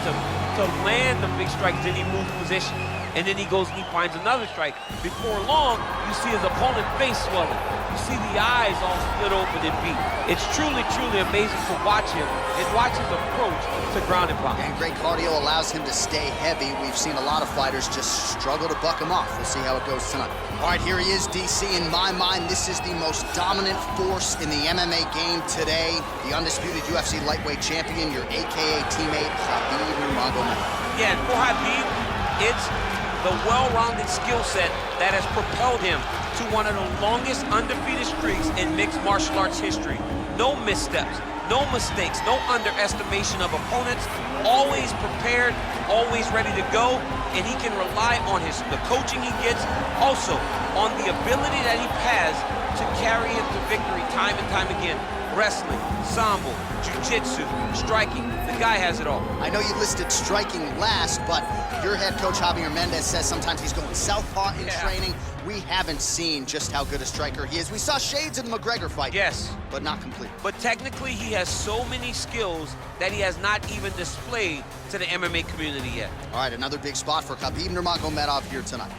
to land the big strikes, then he moves position. And then he goes and he finds another strike. Before long, you see his opponent's face swelling. You see the eyes all split open and beat. It's truly, truly amazing to watch him and watch his approach to ground and pound. And great cardio allows him to stay heavy. We've seen a lot of fighters just struggle to buck him off. We'll see how it goes tonight. All right, here he is, DC. In my mind, this is the most dominant force in the MMA game today. The undisputed UFC Lightweight Champion, your AKA teammate, Khabib Nurmagomedov. Yeah, for Khabib, it's the well-rounded skill set that has propelled him to one of the longest undefeated streaks in mixed martial arts history. No missteps, no mistakes, no underestimation of opponents, always prepared, always ready to go, and he can rely on the coaching he gets, also on the ability that he has to carry him to victory time and time again. Wrestling, sambo, jiu-jitsu, striking, the guy has it all. I know you listed striking last, but your head coach, Javier Mendez, says sometimes he's going southpaw in training. We haven't seen just how good a striker he is. We saw shades in the McGregor fight. Yes. But not complete. But technically, he has so many skills that he has not even displayed to the MMA community yet. All right, another big spot for Khabib Nurmagomedov here tonight.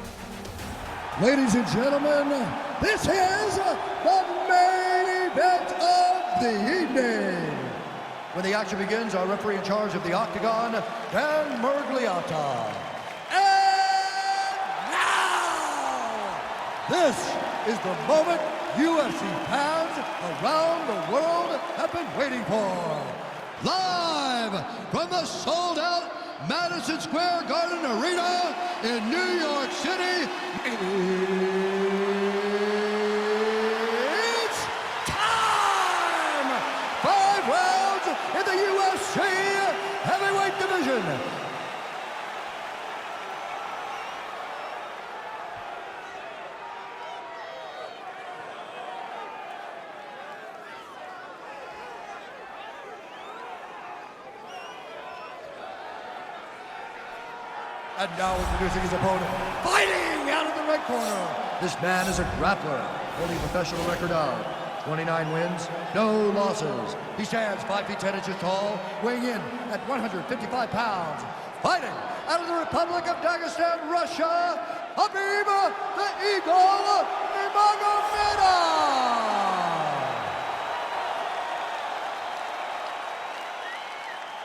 Ladies and gentlemen, this is the main event of the evening. When the action begins, our referee in charge of the Octagon, Dan Murgliata. And now, this is the moment UFC fans around the world have been waiting for. Live from the sold-out Madison Square Garden Arena in New York City, it's time! 5 rounds in the UFC heavyweight division. And now introducing his opponent, fighting out of the red corner. This man is a grappler, holding a professional record of 29 wins, no losses. He stands 5 feet 10 inches tall, weighing in at 155 pounds. Fighting out of the Republic of Dagestan, Russia, Khabib the Eagle Nurmagomedov.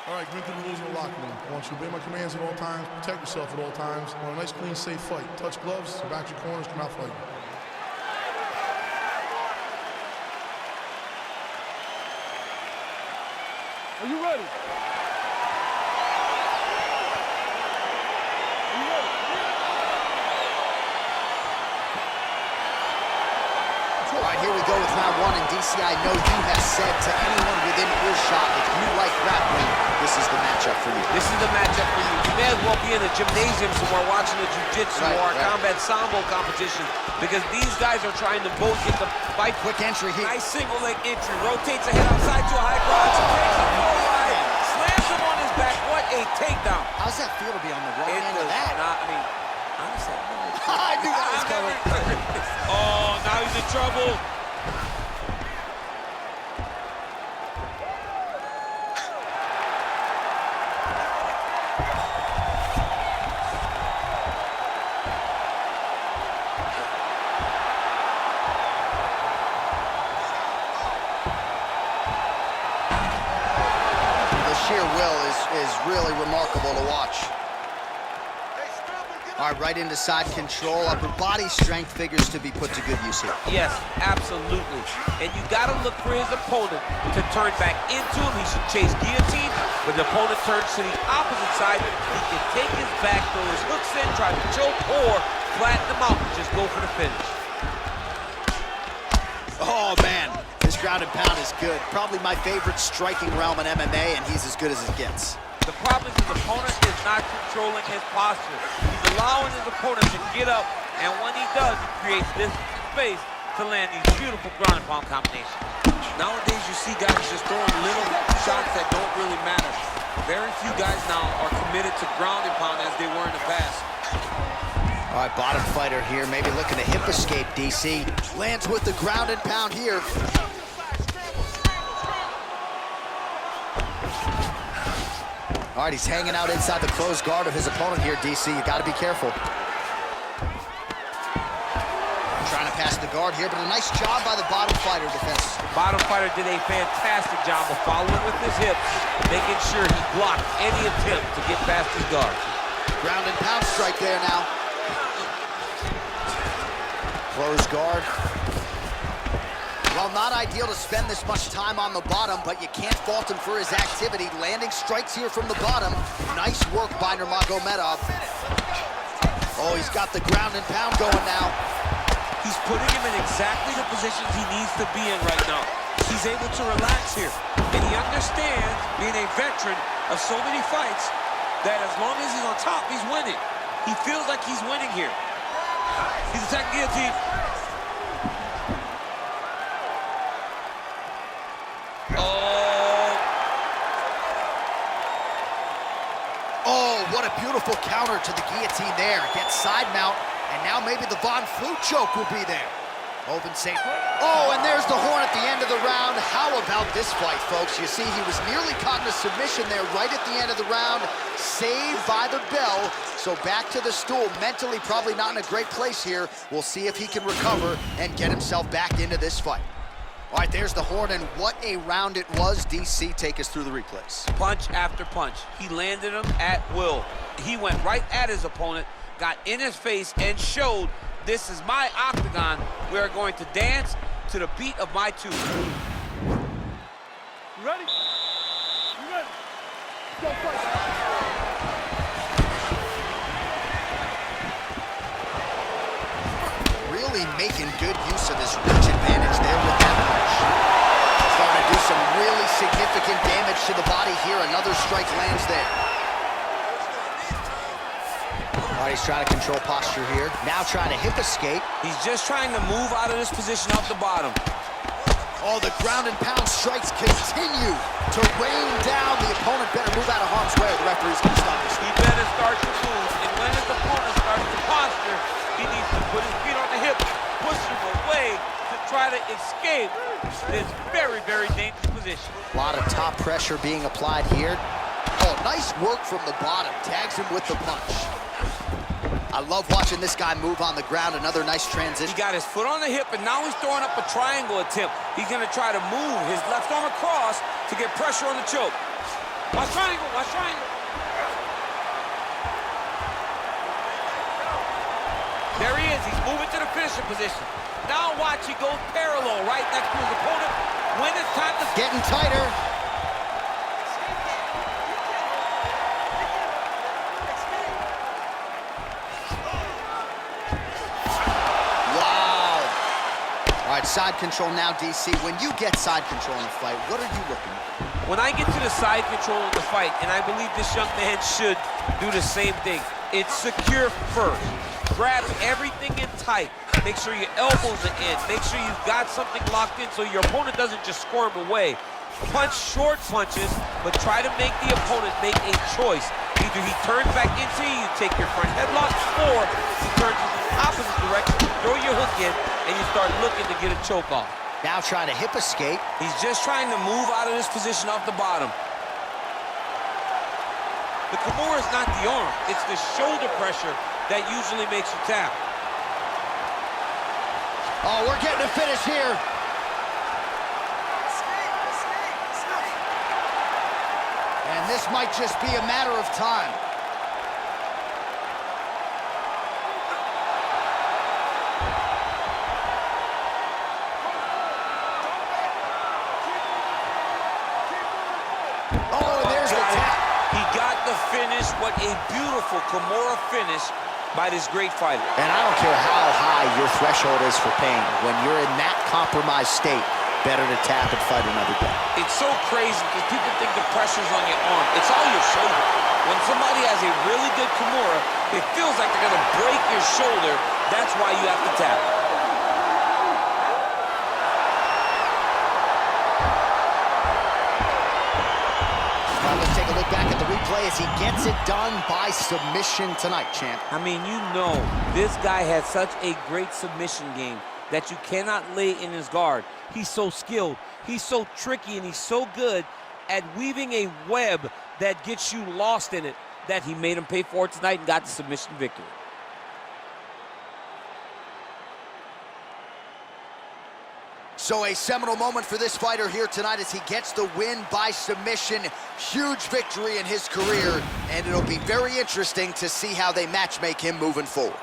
All right, go into the rules of the locker room. I want you to obey my commands at all times, protect yourself at all times. I want a nice, clean, safe fight. Touch gloves, back your corners, come out fighting. Are you ready? All right, here we go with round 1. And DC, I know you have said to anyone within earshot, if you like grappling, this is the matchup for you. This is the matchup for you. You may as well be in a gymnasium somewhere watching a jiu-jitsu or a combat sambo competition, because these guys are trying to both get the fight. Quick entry here. Nice single leg entry. Rotates the head outside to a high cross. Takes him forward. Slams him on his back. What a takedown. How's that feel to be on the wrong end of that? I mean, honestly, I knew that was coming. Oh, now he's in trouble. The sheer will is really remarkable to watch. All right, right into side control. Upper body strength figures to be put to good use here. Yes, absolutely. And you got to look for his opponent to turn back into him. He should chase guillotine. When the opponent turns to the opposite side, he can take his back, throw his hooks in, try to choke, or flatten him out and just go for the finish. Oh, man. This ground and pound is good. Probably my favorite striking realm in MMA, and he's as good as it gets. The problem is his opponent is not controlling his posture. He's allowing his opponent to get up, and when he does, he creates this space to land these beautiful ground and pound combinations. Nowadays, you see guys just throwing little shots that don't really matter. Very few guys now are committed to ground and pound as they were in the past. All right, bottom fighter here, maybe looking to hip escape, DC. Lands with the ground and pound here. All right, he's hanging out inside the closed guard of his opponent here, DC. You got to be careful. Trying to pass the guard here, but a nice job by the bottom fighter defense. Bottom fighter did a fantastic job of following with his hips, making sure he blocked any attempt to get past his guard. Ground and pound strike there now. Closed guard. Well, not ideal to spend this much time on the bottom, but you can't fault him for his activity. Landing strikes here from the bottom. Nice work by Nurmagomedov. Oh, he's got the ground and pound going now. He's putting him in exactly the positions he needs to be in right now. He's able to relax here. And he understands, being a veteran of so many fights, that as long as he's on top, he's winning. He feels like he's winning here. He's attacking guillotine. Oh, what a beautiful counter to the guillotine there. Gets side mount, and now maybe the Von Flute choke will be there. Open safe. Oh, and there's the horn at the end of the round. How about this fight, folks? You see, he was nearly caught in a submission there right at the end of the round. Saved by the bell. So back to the stool. Mentally probably not in a great place here. We'll see if he can recover and get himself back into this fight. All right, there's the horn, and what a round it was. DC, take us through the replays. Punch after punch. He landed him at will. He went right at his opponent, got in his face, and showed, this is my octagon. We are going to dance to the beat of my tune. You ready? You ready? Go fight. Really making good use of his reach advantage there with that punch. Starting to do some really significant damage to the body here. Another strike lands there. All right, he's trying to control posture here. Now trying to hip escape. He's just trying to move out of this position off the bottom. Oh, the ground and pound strikes continue to rain down. The opponent better move out of harm's way. The referee's going to stop this. He better start to move, and when his opponent starts to posture, he needs to put his feet on the hip, push him away to try to escape this very, very dangerous position. A lot of top pressure being applied here. Oh, nice work from the bottom. Tags him with the punch. I love watching this guy move on the ground. Another nice transition. He got his foot on the hip, and now he's throwing up a triangle attempt. He's going to try to move his left arm across to get pressure on the choke. Watch triangle, watch triangle. There he is. He's moving to the finishing position. Now watch, he goes parallel right next to his opponent. When it's time to... Getting tighter. Wow. All right, side control now, DC. When you get side control in a fight, what are you looking for? When I get to the side control of the fight, and I believe this young man should do the same thing, it's secure first. Grab everything in tight. Make sure your elbows are in. Make sure you've got something locked in so your opponent doesn't just squirm away. Punch short punches, but try to make the opponent make a choice. Either he turns back into you, you take your front headlock, or he turns in the opposite direction, you throw your hook in, and you start looking to get a choke off. Now trying to hip escape. He's just trying to move out of this position off the bottom. The Kimura is not the arm, it's the shoulder pressure that usually makes you tap. Oh, we're getting a finish here. And this might just be a matter of time. Oh, there's the tap. He got the finish. What a beautiful Kimura finish by this great fighter. And I don't care how high your threshold is for pain. When you're in that compromised state, better to tap and fight another day. It's so crazy because people think the pressure's on your arm. It's all your shoulder. When somebody has a really good Kimura, it feels like they're going to break your shoulder. That's why you have to tap. Let's take a look back at the replay as he gets it done by submission tonight, champ. I mean, you know, this guy has such a great submission game that you cannot lay in his guard. He's so skilled, he's so tricky, and he's so good at weaving a web that gets you lost in it, that he made him pay for it tonight and got the submission victory. So a seminal moment for this fighter here tonight as he gets the win by submission. Huge victory in his career, and it'll be very interesting to see how they matchmake him moving forward.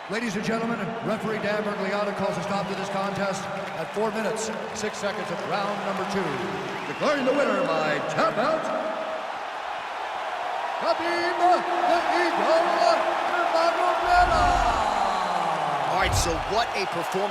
Ladies and gentlemen, referee Dan Bergliano calls a stop to this contest at 4 minutes, 6 seconds of round number 2. Declaring the winner by tap out, Khabib Nurmagomedov. All right, so what a performance.